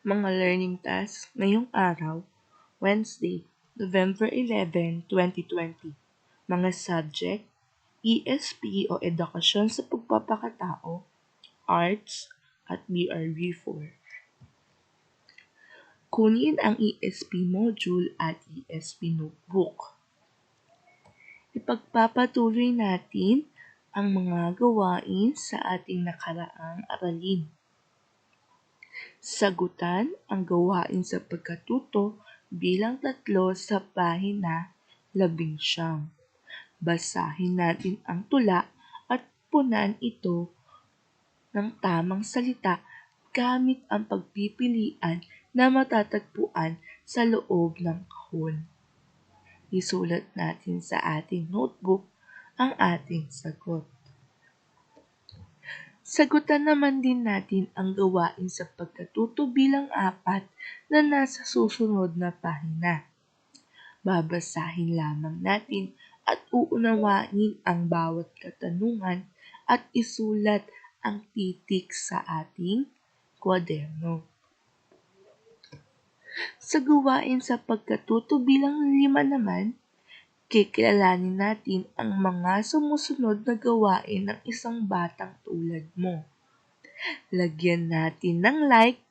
Mga learning tasks ngayong araw, Wednesday, November 11, 2020. Mga subject, ESP o Edukasyon sa Pagpapakatao, Arts, at BRB4. Kunin ang ESP module at ESP notebook. Ipagpapatuloy natin ang mga gawain sa ating nakaraang aralin. Sagutan ang gawain sa pagkatuto bilang 3 sa pahina 11. Basahin natin ang tula at punan ito ng tamang salita gamit ang pagpipilian na matatagpuan sa loob ng kahon. Isulat natin sa ating notebook ang ating sagot. Sagutan naman din natin ang gawain sa pagkatuto bilang 4 na nasa susunod na pahina. Babasahin lamang natin at uunawain ang bawat katanungan at isulat ang titik sa ating kwaderno. Sa gawain sa pagkatuto bilang 5 naman, kikilalanin natin ang mga sumusunod na gawain ng isang batang tulad mo. Lagyan natin ng like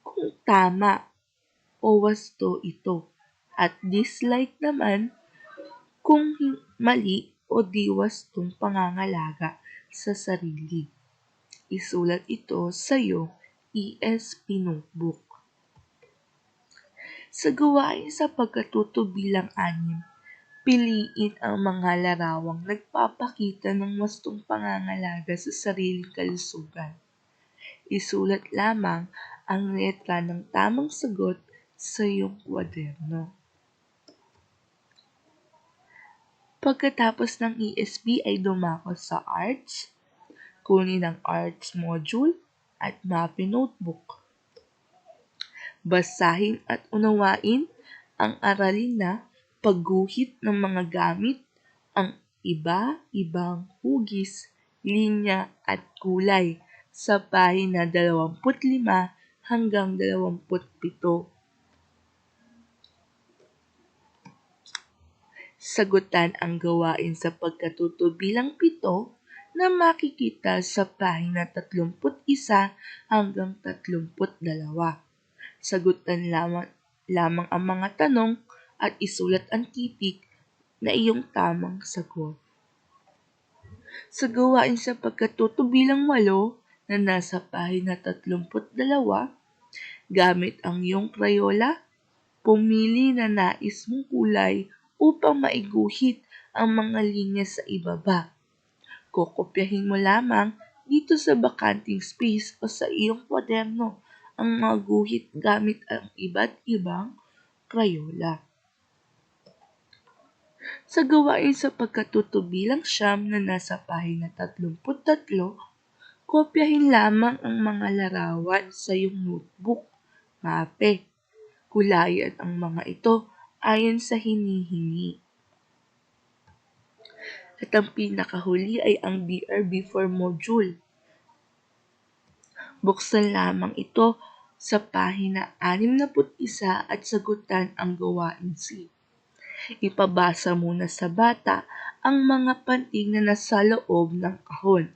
kung tama o wasto ito at dislike naman kung mali o di wastong pangangalaga sa sarili. Isulat ito sa iyong ESP notebook. Sa gawain sa pagkatuto bilang 6, piliin ang mga larawang nagpapakita ng wastong pangangalaga sa sariling kalusugan. Isulat lamang ang letra ng tamang sagot sa iyong kwaderno. Pagkatapos ng ESP ay dumako sa Arts, kunin ang Arts module at MAPE notebook. Basahin at unawain ang aralin na pagguhit ng mga gamit, ang iba-ibang hugis, linya at kulay sa pahina 25 hanggang 27. Sagutan ang gawain sa pagkatuto bilang 7 na makikita sa pahina 31 hanggang 32. Sagutan lamang ang mga tanong at isulat ang titik na iyong tamang sagot. Sa gawain sa pagkatuto bilang 8 na nasa pahina 32, gamit ang iyong Crayola, pumili na nais mong kulay upang maiguhit ang mga linya sa ibaba. Kokopyahin mo lamang dito sa bakanting space o sa iyong kwaderno ang mga guhit gamit ang iba't ibang Crayola. Sa gawain sa pagkatuto bilang 9 na nasa pahina 33, kopyahin lamang ang mga larawan sa iyong notebook, MAPE. Kulayan ang mga ito ayon sa hinihingi. At ang pinakahuli ay ang BRB4 module. Buksan lamang ito sa pahina 61 at sagutan ang gawain C. Ipabasa muna sa bata ang mga pantig na nasa loob ng kahon.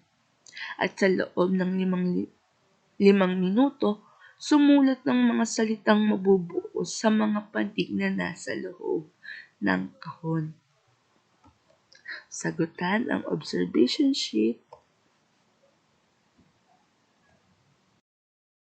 At sa loob ng 5 minuto, sumulat ng mga salitang mabubuo sa mga pantig na nasa loob ng kahon. Sagutan ang observation sheet